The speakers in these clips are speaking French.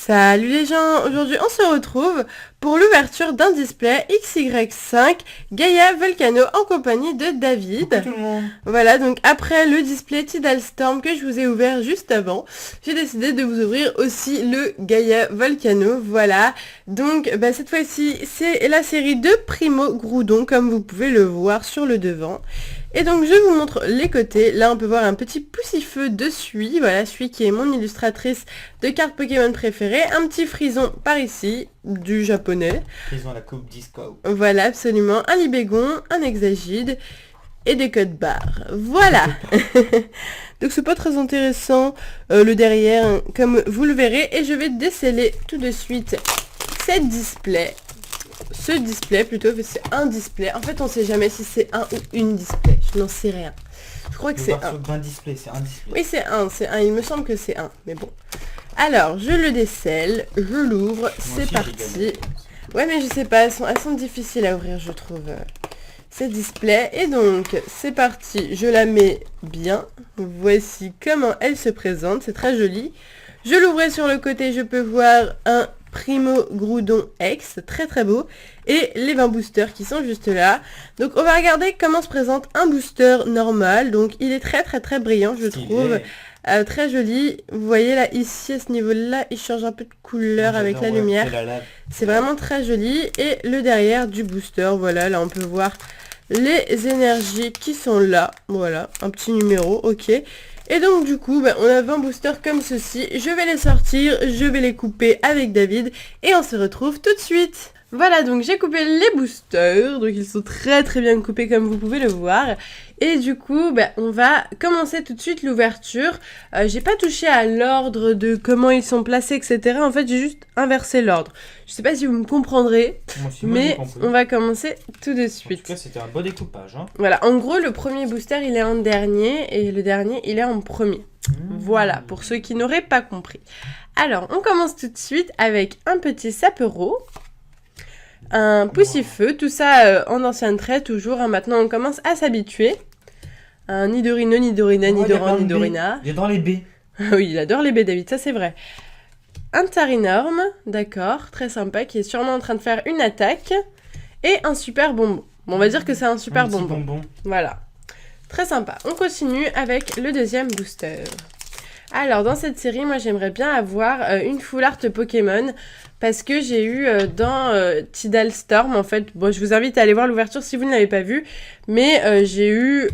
Salut les gens, aujourd'hui on se retrouve pour l'ouverture d'un display XY5 Gaia Volcano en compagnie de David. Coucou tout le monde. Voilà, donc après le display Tidal Storm que je vous ai ouvert juste avant, j'ai décidé de vous ouvrir aussi le Gaia Volcano. Voilà, donc cette fois-ci c'est la série de Primo Groudon comme vous pouvez le voir sur le devant. Et donc je vous montre les côtés. Là on peut voir un petit poussifeu de Sui, voilà, Sui qui est mon illustratrice de cartes Pokémon préférée. Un petit frison par ici, du japonais. Frison à la coupe disco. Voilà, absolument. Un libégon, un hexagide et des codes barres. Voilà. Donc c'est pas très intéressant le derrière, comme vous le verrez. Et je vais déceler tout de suite ce display plutôt, c'est un display. En fait on sait jamais si c'est un ou une display, je n'en sais rien. Je crois que c'est un display, c'est un display. Oui c'est un, il me semble que c'est un, mais bon. Alors je le décèle, je l'ouvre, c'est parti. Ouais mais je sais pas, elles sont difficiles à ouvrir je trouve, ces displays. Et donc c'est parti, je la mets bien. Voici comment elle se présente, c'est très joli. Je l'ouvrais sur le côté, je peux voir un Primo Groudon X, très très beau, et les 20 boosters qui sont juste là. Donc on va regarder comment se présente un booster normal. Donc il est très brillant je trouve, très joli. Vous voyez là ici à ce niveau là il change un peu de couleur avec la lumière, c'est vraiment très joli. Et le derrière du booster, voilà, là on peut voir les énergies qui sont là, voilà, un petit numéro, ok. Et donc du coup, on a 20 boosters comme ceci. Je vais les sortir, je vais les couper avec David et on se retrouve tout de suite. Voilà, donc j'ai coupé les boosters, donc ils sont très bien coupés comme vous pouvez le voir. Et du coup, on va commencer tout de suite l'ouverture. J'ai pas touché à l'ordre de comment ils sont placés, etc. En fait, j'ai juste inversé l'ordre. Je sais pas si vous me comprendrez, mais on va commencer tout de suite. En tout cas, c'était un beau découpage. Hein. Voilà, en gros, le premier booster, il est en dernier et le dernier, il est en premier. Voilà, pour ceux qui n'auraient pas compris. Alors, on commence tout de suite avec un petit Sapero. Un poussifeu, tout ça en ancien trait toujours, hein. Maintenant on commence à s'habituer. Un Nidorino, Nidorina, Nidoran, Nidorina. Il est dans les B. Oui, il adore les B, David, ça c'est vrai. Un Tarinorm, d'accord, très sympa, qui est sûrement en train de faire une attaque. Et un super bonbon. Bon, on va dire que c'est un super bonbon. Voilà, très sympa. On continue avec le deuxième booster. Alors dans cette série, moi j'aimerais bien avoir une full art Pokémon. Parce que j'ai eu dans Tidal Storm, en fait, bon, je vous invite à aller voir l'ouverture si vous ne l'avez pas vue, mais j'ai eu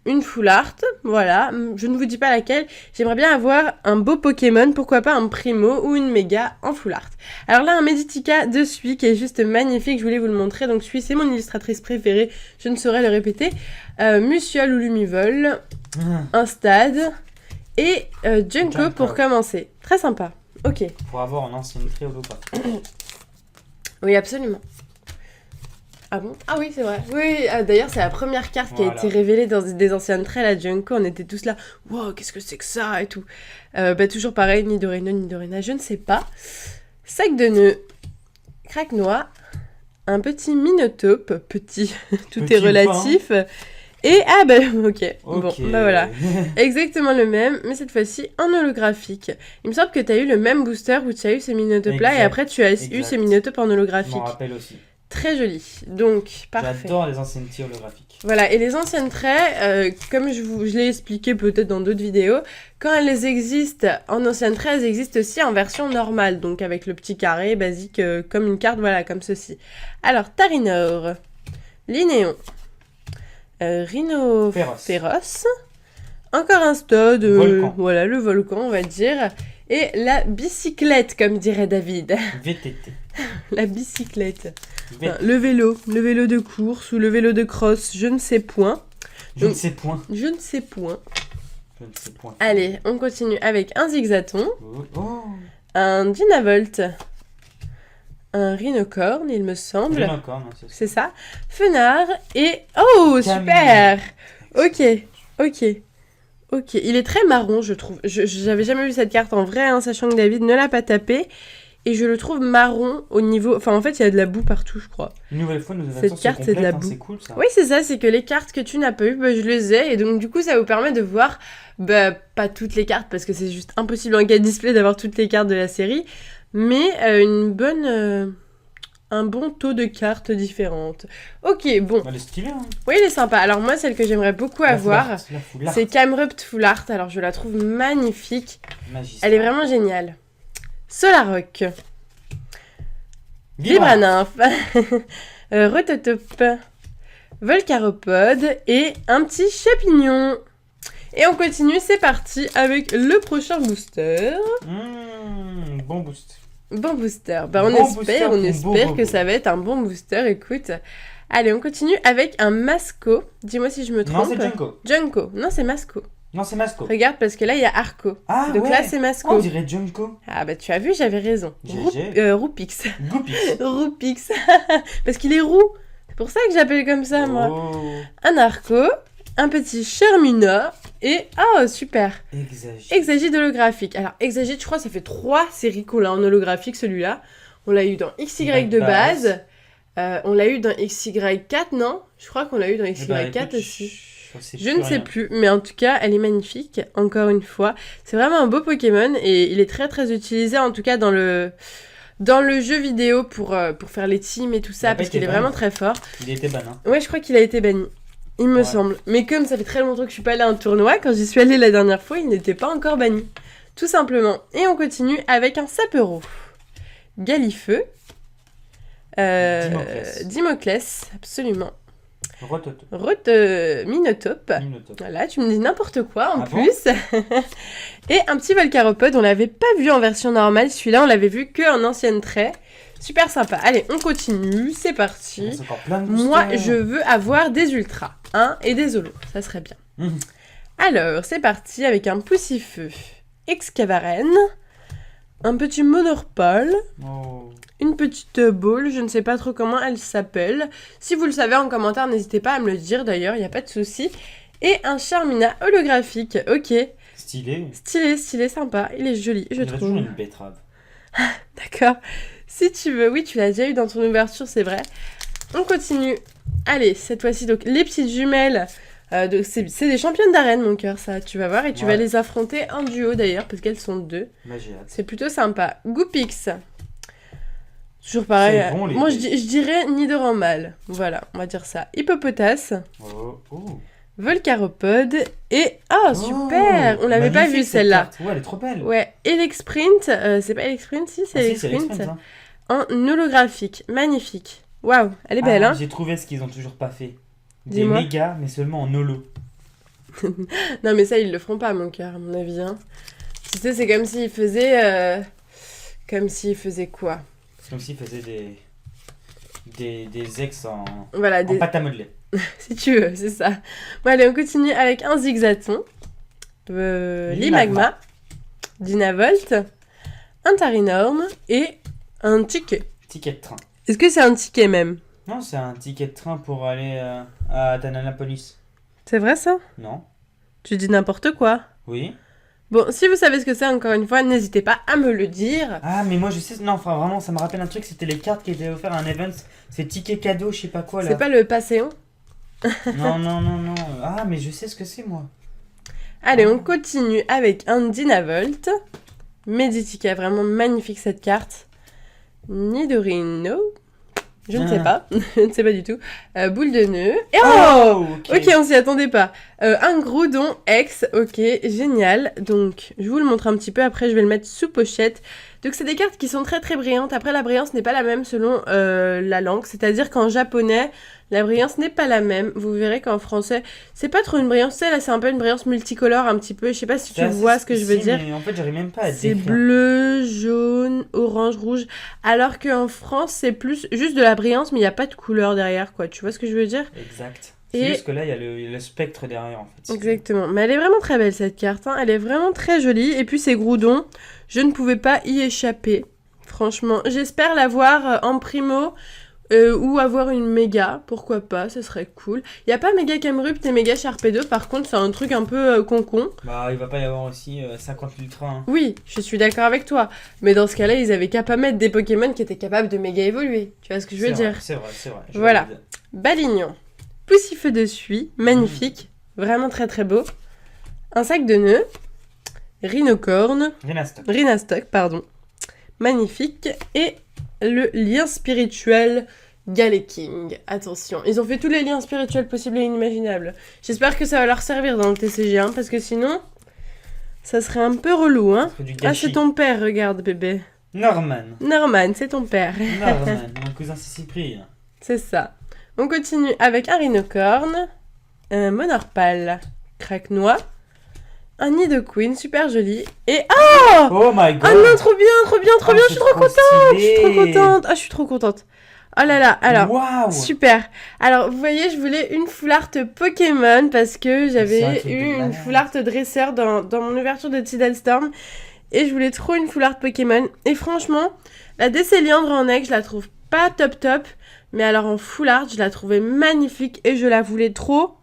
une full art, voilà, je ne vous dis pas laquelle. J'aimerais bien avoir un beau Pokémon, pourquoi pas un Primo ou une Méga en full art. Alors là, un Meditica de Sui qui est juste magnifique, je voulais vous le montrer. Donc Sui, c'est mon illustratrice préférée, je ne saurais le répéter. Musiol ou Lumivol, un Stade et Junko pour commencer. Très sympa. Ok. Pour avoir un ancien trait holographique. Oui, absolument. Ah bon? Ah oui, c'est vrai. Oui, d'ailleurs, c'est la première carte qui a été révélée dans des anciennes traits, la Junko. On était tous là, wow, qu'est-ce que c'est que ça et tout. Toujours pareil, Nidorino, Nidorina, je ne sais pas. Sac de nœuds, craque noix, un petit Minotape, petit, tout est relatif. Pain. Et ok, bon, voilà, exactement le même, mais cette fois-ci en holographique. Il me semble que tu as eu le même booster où tu as eu ces Minotopes là, et après tu as eu ces Minotopes en holographique. Je m'en rappelle aussi. Très joli, donc parfait. J'adore les anciennetés holographiques. Voilà, et les anciennes traits, comme je l'ai expliqué peut-être dans d'autres vidéos, quand elles existent en anciennes traits, elles existent aussi en version normale, donc avec le petit carré basique, comme une carte, voilà, comme ceci. Alors, Tarinor, Linéon. Rhino féroce, encore un Stade, voilà le volcan on va dire, et la bicyclette comme dirait David. VTT. La bicyclette. Enfin, le vélo de course ou le vélo de cross, je ne sais point. Je ne sais point. Allez, on continue avec un Zigzaton, un Dynavolt, un Rhinocorn, il me semble. Rhinocorn, c'est ça. Fenard et... Oh, super. Ok. Il est très marron, je trouve. J'avais jamais vu cette carte en vrai, hein, sachant que David ne l'a pas tapé. Et je le trouve marron au niveau... Enfin, en fait, il y a de la boue partout, je crois. Une nouvelle fois, cette carte, c'est de la boue. C'est cool, ça. Oui, c'est ça. C'est que les cartes que tu n'as pas eues, je les ai. Et donc, du coup, ça vous permet de voir... pas toutes les cartes, parce que c'est juste impossible en guide display d'avoir toutes les cartes de la série. mais un bon taux de cartes différentes. Ok, bon. Elle est stylée, hein. Oui, il est sympa. Alors moi, celle que j'aimerais beaucoup avoir, La full art. c'est Camrupt Full Art. Alors je la trouve magnifique. Magistral. Elle est vraiment géniale. Solaroc. Vibra. Vibra-nymph. Rototop. Volcaropode et un petit champignon. Et on continue, c'est parti avec le prochain booster. Bon boost. Bon booster. Bah, on Bon espère booster pour que Bobo. ça va être un bon booster. Écoute. Allez, on continue avec un Masco. Dis-moi si je me trompe. Non, c'est Junko. Junko. Non, c'est Masco. Non, c'est Masco. Regarde, parce que là, il y a Arco. Ah, Donc ouais. là, c'est Masco. Oh, on dirait Junko. Ah, bah tu as vu, j'avais raison. GG. Roupix. Goopix. Roupix. Parce qu'il est roux. C'est pour ça que j'appelle comme ça, moi. Oh. Un Arco, un petit Charmina et... Oh, super. Exagite. Exagite holographique. Alors, Exagite, je crois, ça fait 3 séries qu'on l'a en holographique, celui-là. On l'a eu dans XY de base. On l'a eu dans XY4, non? Je crois qu'on l'a eu dans XY4 aussi. Je ne sais plus, mais en tout cas, elle est magnifique, encore une fois. C'est vraiment un beau Pokémon et il est très très utilisé, en tout cas dans le jeu vidéo pour faire les teams et tout ça, parce qu'il est vraiment très fort. Il était ban, hein. Ouais, je crois qu'il a été banni, il me semble. Mais comme ça fait très longtemps que je suis pas allée à un tournoi, quand j'y suis allée la dernière fois, il n'était pas encore banni. Tout simplement. Et on continue avec un Sapero. Galifeu. Dimoclès, absolument. Minotope. Voilà, tu me dis n'importe quoi en plus. Et un petit Volcaropode, on l'avait pas vu en version normale, celui-là on l'avait vu que en ancienne trait. Super sympa. Allez, on continue, c'est parti. Moi, je veux avoir des ultras, hein, et des holos, ça serait bien. Alors, c'est parti avec un Poussifeu, Excavaren, un petit Monorpal. Une petite boule, je ne sais pas trop comment elle s'appelle. Si vous le savez en commentaire, n'hésitez pas à me le dire d'ailleurs, il n'y a pas de souci. Et un Charmina holographique, ok. Stylé. Stylé, sympa, il est joli, je trouve. Toujours une betterave. D'accord. Si tu veux, oui, tu l'as déjà eu dans ton ouverture, c'est vrai. On continue. Allez, cette fois-ci, donc les petites jumelles. C'est des championnes d'arène, mon cœur, ça, tu vas voir. Et tu vas les affronter en duo d'ailleurs, parce qu'elles sont 2. C'est plutôt sympa. Goopix. Toujours pareil. Bon, moi, je dirais Nidoran mâle. Voilà, on va dire ça. Hippopotas. Volcaropode. Et... Oh, super. On l'avait pas vu, celle-là. Ouais, elle est trop belle. Ouais. Elexprint. C'est pas Elexprint, si, c'est Elexprint. En holographique. Magnifique. Waouh, elle est belle, hein. J'ai trouvé ce qu'ils ont toujours pas fait. Des mégas, mais seulement en holo. Non, mais ça, ils le feront pas, mon cœur, à mon avis. Hein. Tu sais, c'est comme s'ils faisaient... Comme s'ils faisaient quoi? C'est comme s'ils faisaient des ex en pâte à modeler. Si tu veux, c'est ça. Bon, allez, on continue avec un Zigzaton. Limagma. Dynavolt. Un Tarinorm. Et un ticket. Ticket de train. Est-ce que c'est un ticket même? Non, c'est un ticket de train pour aller à Tananapolis. C'est vrai ça? Non. Tu dis n'importe quoi. Oui. Bon, si vous savez ce que c'est, encore une fois, n'hésitez pas à me le dire. Ah, mais moi je sais, non, enfin vraiment, ça me rappelle un truc, c'était les cartes qui étaient offertes à un event, c'est ticket cadeau, je sais pas quoi là. C'est pas le Passéon? Non. Ah, mais je sais ce que c'est moi. Allez, on continue avec un Dynavolt. Meditica, vraiment magnifique cette carte. Nidorino. Je ne sais pas, je ne sais pas du tout. Boule de nœud. Et ok, on s'y attendait pas. Un Groudon X, ok, génial. Donc, je vous le montre un petit peu, après je vais le mettre sous pochette. Donc, c'est des cartes qui sont très très brillantes. Après, la brillance n'est pas la même selon la langue. C'est-à-dire qu'en japonais, la brillance n'est pas la même. Vous verrez qu'en français, c'est pas trop une brillance. Tu sais, là, c'est un peu une brillance multicolore un petit peu. Je sais pas si tu vois ce que je veux dire. Mais en fait, j'arrive même pas à c'est bleu, jaune, orange, rouge. Alors qu'en France, c'est plus juste de la brillance, mais il n'y a pas de couleur derrière, quoi. Tu vois ce que je veux dire? Exact. C'est juste que là, il y a le spectre derrière, en fait. Exactement. Mais elle est vraiment très belle, cette carte. Hein. Elle est vraiment très jolie. Et puis, ces Groudon, je ne pouvais pas y échapper. Franchement, j'espère l'avoir en primo ou avoir une méga. Pourquoi pas, ce serait cool. Il n'y a pas méga Camrupt et méga Sharpedo. Par contre, c'est un truc un peu concon. Bah, il va pas y avoir aussi 50 ultras. Hein. Oui, je suis d'accord avec toi. Mais dans ce cas-là, ils avaient qu'à pas mettre des Pokémon qui étaient capables de méga évoluer. Tu vois ce que je veux dire? C'est vrai. Voilà. Balignon. Poussifeu de suie, magnifique, vraiment très très beau. Un sac de nœuds, Rhinocorne, Rhinastock, pardon. magnifique. Et le lien spirituel Galeking. Attention, ils ont fait tous les liens spirituels possibles et inimaginables. J'espère que ça va leur servir dans le TCG, hein, parce que sinon, ça serait un peu relou, hein. Ah, c'est ton père, regarde, bébé. Norman, c'est ton père. Norman, mon cousin c'est Cyprien. C'est ça. On continue avec un rhinocorne, un monorpale craque-noix, un nid de queen, super joli, et... Oh my god! Oh non, trop bien, je suis trop contente! Ah, je suis trop contente! Oh là là, alors, wow. Super! Alors, vous voyez, je voulais une full art Pokémon, parce que j'avais eu une full art dresseur dans mon ouverture de Tidal Storm, et je voulais trop une full art Pokémon, et franchement, la Décéliandre en egg, je la trouve pas top, mais alors en full art, je la trouvais magnifique, et je la voulais trop.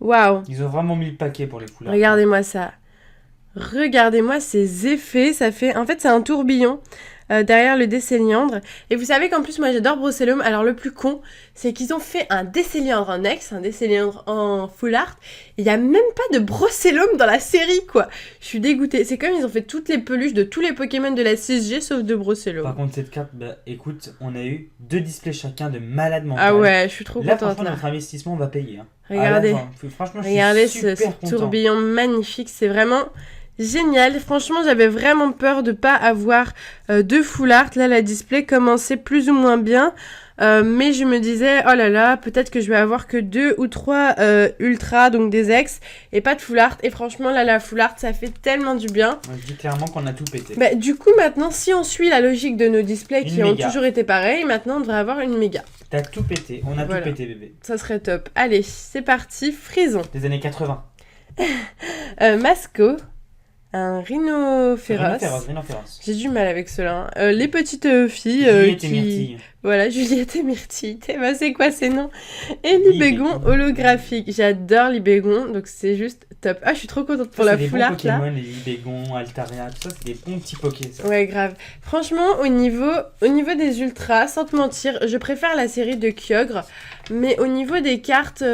Waouh! Ils ont vraiment mis le paquet pour les foulards. Regardez-moi ça. Regardez-moi ces effets. Ça fait... En fait, c'est un tourbillon derrière le Décéliandre. Et vous savez qu'en plus, moi, j'adore Brocellum. Alors, le plus con, c'est qu'ils ont fait un Décéliandre en X, un Décéliandre en full art. Il n'y a même pas de Brocellum dans la série, quoi. Je suis dégoûtée. C'est comme ils ont fait toutes les peluches de tous les Pokémon de la 6G, sauf de Brocellum. Par contre, cette carte, bah, écoute, on a eu 2 displays chacun de malade mental. Ah ouais, je suis trop contente. Franchement, notre investissement, on va payer. Hein. Regardez, franchement, regardez je suis super ce tourbillon magnifique, c'est vraiment génial. Franchement, j'avais vraiment peur de pas avoir de full art. Là, la display commençait plus ou moins bien, mais je me disais, oh là là, peut-être que je vais avoir que 2 ou 3 ultra, donc des ex, et pas de full art. Et franchement, là, la full art, ça fait tellement du bien. On dit clairement qu'on a tout pété. Bah, du coup, maintenant, si on suit la logique de nos displays qui ont toujours été pareils, maintenant, on devrait avoir une méga. T'as tout pété, on a tout pété, bébé. Ça serait top. Allez, c'est parti, Frison. Des années 80. Masco, un rhinophéros. Rhinophéros. J'ai du mal avec cela. Les petites filles Juliette qui... et Myrtille. Voilà, Juliette et Myrtille. Bah, c'est quoi ces noms? Et Libégon holographique. J'adore Libégon, donc c'est juste top. Ah, je suis trop contente pour la full art là. Pokémon, les Libégon, Altaria, tout ça, c'est des bons petits Pokés. Ça. Ouais, grave. Franchement, au niveau des ultras, sans te mentir, je préfère la série de Kyogre. Mais au niveau des cartes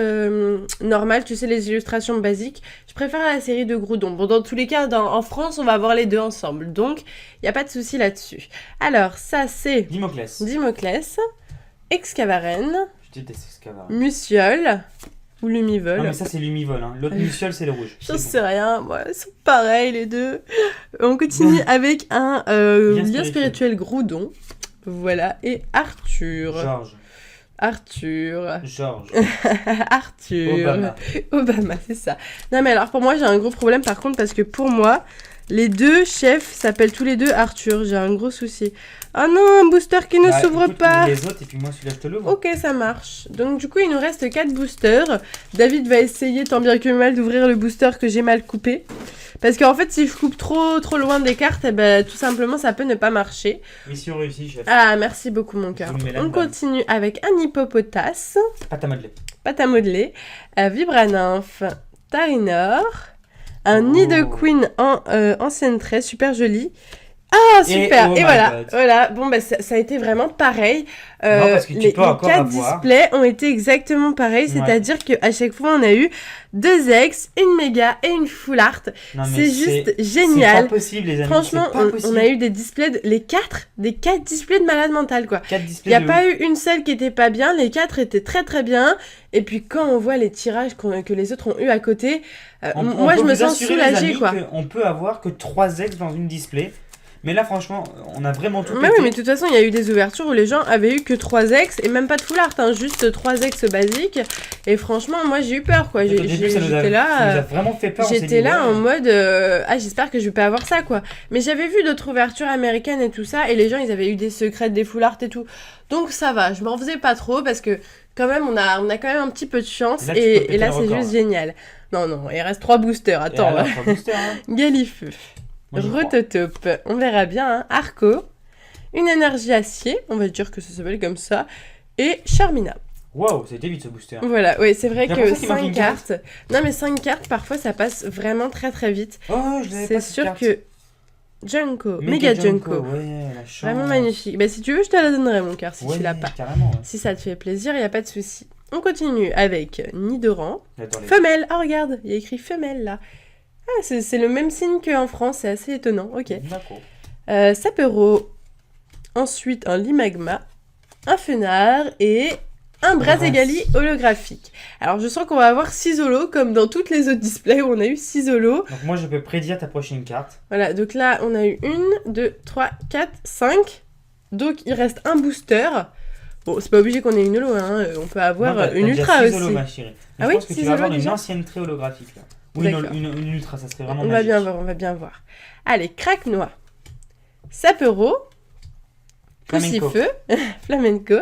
normales, tu sais, les illustrations basiques, je préfère la série de Groudon. Bon, dans tous les cas, en France, on va avoir les deux ensemble. Donc, il n'y a pas de souci là-dessus. Alors, ça, c'est... Dimoclès, Excavaren, je déteste Excavaren. Muciole, ou Lumivol. Non, mais ça, c'est Lumivol. Hein. L'autre Muciole, c'est le rouge. J'en sais rien. Moi, ils sont pareils, les deux. On continue avec un lien spirituel Groudon. Voilà. Et Arthur. Arthur. Obama, c'est ça. Non, mais alors, pour moi, j'ai un gros problème, par contre, parce que pour moi, les deux chefs s'appellent tous les deux Arthur. J'ai un gros souci. Ah non, un booster qui ne s'ouvre pas. Les autres, et puis moi, celui-là, je te l'ouvre. Ok, ça marche. Donc, du coup, il nous reste 4 boosters. David va essayer, tant bien que mal, d'ouvrir le booster que j'ai mal coupé. Parce qu'en fait, si je coupe trop loin des cartes, eh ben, tout simplement, ça peut ne pas marcher. Mission réussie, chef. Ah, merci beaucoup, mon cœur. On continue avec un hippopotas. Pâte à modeler. Vibranymph. Tarinor. Un nid de queen en ancienne trait, super joli. Ah, super! Et voilà. Bon, bah, ça a été vraiment pareil. Non, parce que les 4 displays ont été exactement pareils. C'est-à-dire qu'à chaque fois, on a eu 2 ex, une méga et une full art. C'est juste génial. C'est pas possible, les amis. Franchement, on a eu des displays, les 4 displays de malade mental, quoi. Il n'y a pas eu une seule qui était pas bien. Les 4 étaient très très bien. Et puis, quand on voit les tirages que les autres ont eu à côté, moi, je me sens soulagée, quoi. On peut avoir que 3 ex dans une display. Mais là, franchement, on a vraiment tout pété. Oui, mais de toute façon, il y a eu des ouvertures où les gens avaient eu que 3 ex et même pas de full art, hein, juste 3 ex basiques. Et franchement, moi, j'ai eu peur, quoi. J'étais là, vraiment fait peur. J'étais là en mode, j'espère que je vais pas avoir ça, quoi. Mais j'avais vu d'autres ouvertures américaines et tout ça, et les gens, ils avaient eu des secrets, des full art et tout. Donc ça va, je m'en faisais pas trop parce que quand même, on a quand même un petit peu de chance. Et là, c'est juste génial. Non, il reste 3 boosters. Attends. 3 boosters, hein. Galifeu. Rototope, on verra bien, hein. Arco, une énergie acier, on va dire que ça s'appelle comme ça, et Charmina. Waouh, c'était vite ce booster. Voilà, oui, c'est vrai que 5 cartes. Non, mais 5 cartes, parfois ça passe vraiment très très vite. Oh, je l'avais pas. C'est sûr que. Junko, Mega Junko. Ouais, la chance. Vraiment magnifique. Bah, si tu veux, je te la donnerai, mon cœur, si tu l'as pas. Carrément, ouais. Si ça te fait plaisir, il n'y a pas de souci. On continue avec Nidoran. Femelle. Oh, regarde, il y a écrit femelle là. Ah, c'est le même signe qu'en France, c'est assez étonnant. Ok. D'accord. Sapero, ensuite un Limagma, un Fenard et un Brazegali holographique. Alors je sens qu'on va avoir 6 holos comme dans toutes les autres displays où on a eu 6 holos. Donc moi je peux prédire ta prochaine carte. Voilà, donc là on a eu 1, 2, 3, 4, 5. Donc il reste un booster. Bon, c'est pas obligé qu'on ait une holo, hein. On peut avoir non, une ultra déjà 6 aussi. holos, ma chérie. Ah je oui, pense que tu vas avoir une déjà ancienneté holographique là. Ou une ultra, ça serait vraiment on magique. va bien voir, on va bien voir. Allez, Craque-Noix, Sapero, Poussifeu, Flamenco,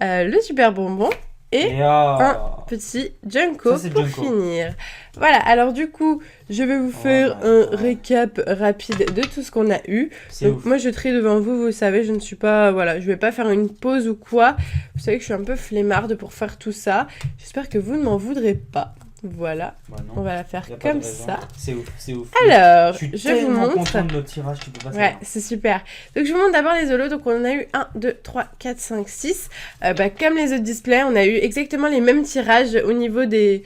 le Super Bonbon et un petit Junko pour finir. Voilà, alors du coup, je vais vous faire un récap rapide de tout ce qu'on a eu. Donc moi je trie devant vous, vous savez, je ne suis pas, voilà, je vais pas faire une pause ou quoi. Vous savez que je suis un peu flemmarde pour faire tout ça. J'espère que vous ne m'en voudrez pas. Voilà, on va la faire comme ça. C'est ouf, c'est ouf. Alors, je suis je vous montre. content de notre tirage, tu peux pas savoir. Ouais, c'est super. Donc je vous montre d'abord les holos. Donc on en a eu 1, 2, 3, 4, 5, 6. Comme les autres displays, on a eu exactement les mêmes tirages au niveau des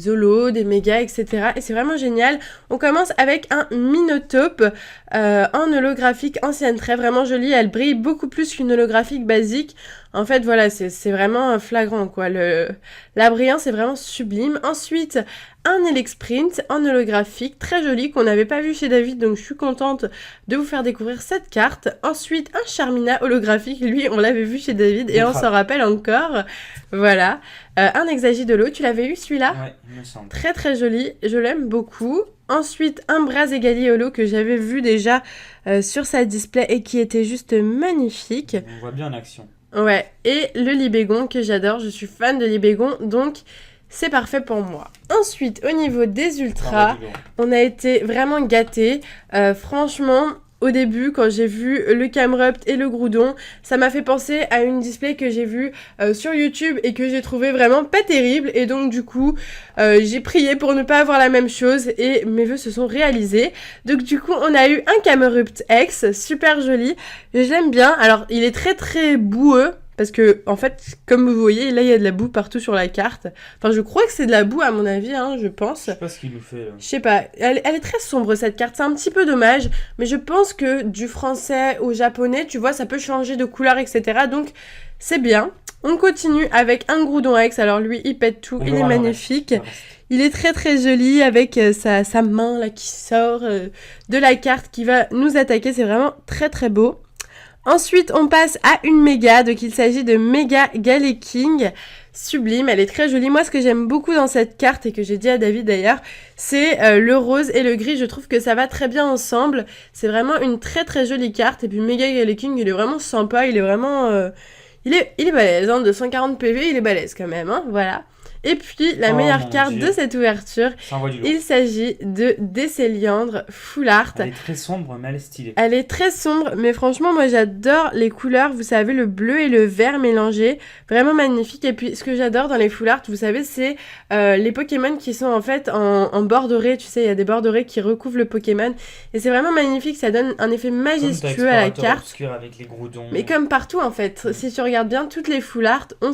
holos, des mégas, etc. Et c'est vraiment génial. On commence avec un Minotape en holographique ancienne, très vraiment jolie. Elle brille beaucoup plus qu'une holographique basique. En fait, voilà, c'est vraiment flagrant, quoi. La brillance est vraiment sublime. Ensuite, un Elexprint en holographique, très joli, qu'on n'avait pas vu chez David, donc je suis contente de vous faire découvrir cette carte. Ensuite, un Charmina holographique, lui, on l'avait vu chez David et on s'en rappelle encore. Voilà. Un Hexagidolo, tu l'avais eu celui-là? Ouais, il me semble. Très très joli, je l'aime beaucoup. Ensuite, un Brazegali holo que j'avais vu déjà sur sa display et qui était juste magnifique. On voit bien en action. Ouais, et le Libégon que j'adore, je suis fan de Libégon, donc c'est parfait pour moi. Ensuite, au niveau des ultras, on a été vraiment gâtés. Franchement, au début, quand j'ai vu le Camerupt et le Groudon, ça m'a fait penser à une display que j'ai vue sur YouTube et que j'ai trouvé vraiment pas terrible. Et donc du coup, j'ai prié pour ne pas avoir la même chose et mes vœux se sont réalisés. Donc du coup, on a eu un Camerupt X, super joli. J'aime bien. Alors, il est très très boueux. Parce que, en fait, comme vous voyez, là, il y a de la boue partout sur la carte. Enfin, je crois que c'est de la boue, à mon avis, hein, je pense. Je sais pas ce qu'il nous fait, là. Je sais pas. Elle est très sombre, cette carte. C'est un petit peu dommage. Mais je pense que du français au japonais, tu vois, ça peut changer de couleur, etc. Donc, c'est bien. On continue avec un Groudon X. Alors, lui, il pète tout. Il est magnifique. Il est très, très joli avec sa main, là, qui sort de la carte, qui va nous attaquer. C'est vraiment très, très beau. Ensuite, on passe à une méga, donc il s'agit de Méga Galeking, sublime, elle est très jolie. Moi, ce que j'aime beaucoup dans cette carte, et que j'ai dit à David d'ailleurs, c'est le rose et le gris, je trouve que ça va très bien ensemble. C'est vraiment une très très jolie carte, et puis Méga Galeking, il est vraiment sympa, il est vraiment... il est balèze, hein, de 140 PV, il est balèze quand même, hein, voilà. Et puis, la meilleure carte de cette ouverture, il s'agit de Décéliandre Full Art. Elle est très sombre, mais elle est stylée. Elle est très sombre, mais franchement, moi, j'adore les couleurs. Vous savez, le bleu et le vert mélangés. Vraiment magnifique. Et puis, ce que j'adore dans les Full Art, vous savez, c'est les Pokémon qui sont en fait en bord doré. Tu sais, il y a des bords dorés qui recouvrent le Pokémon. Et c'est vraiment magnifique. Ça donne un effet majestueux à la carte. Avec les Groudons. Mais comme partout, en fait. Si tu regardes bien, toutes les Full Art ont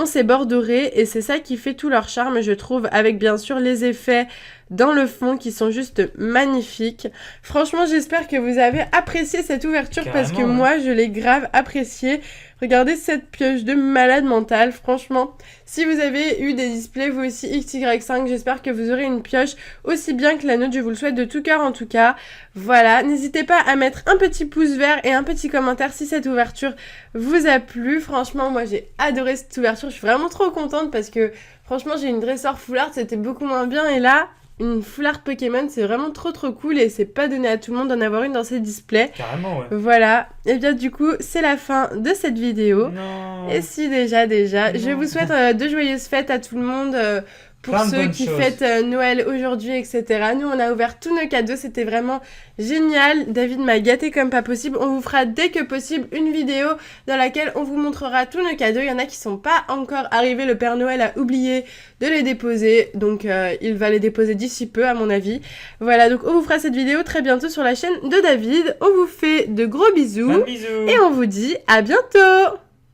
ces bords dorés et c'est ça qui fait tout leur charme, je trouve, avec bien sûr les effets dans le fond qui sont juste magnifiques. Franchement, j'espère que vous avez apprécié cette ouverture parce que moi, je l'ai grave appréciée. Regardez cette pioche de malade mentale, franchement. Si vous avez eu des displays, vous aussi, XY5, j'espère que vous aurez une pioche aussi bien que la nôtre. Je vous le souhaite de tout cœur en tout cas. Voilà, n'hésitez pas à mettre un petit pouce vert et un petit commentaire si cette ouverture vous a plu. Franchement, moi, j'ai adoré cette ouverture. Je suis vraiment trop contente parce que, franchement, j'ai une dresseur full art, c'était beaucoup moins bien. Et là... une full art Pokémon, c'est vraiment trop trop cool et c'est pas donné à tout le monde d'en avoir une dans ses displays. Carrément, ouais. Voilà. Et bien du coup, c'est la fin de cette vidéo. Non. Et si déjà, Non. je vous souhaite de joyeuses fêtes à tout le monde. Pour ceux qui fêtent Noël aujourd'hui, etc. Nous, on a ouvert tous nos cadeaux. C'était vraiment génial. David m'a gâté comme pas possible. On vous fera dès que possible une vidéo dans laquelle on vous montrera tous nos cadeaux. Il y en a qui sont pas encore arrivés. Le Père Noël a oublié de les déposer. Donc, il va les déposer d'ici peu, à mon avis. Voilà, donc on vous fera cette vidéo très bientôt sur la chaîne de David. On vous fait de gros bisous. Plein de bisous. Et on vous dit à bientôt.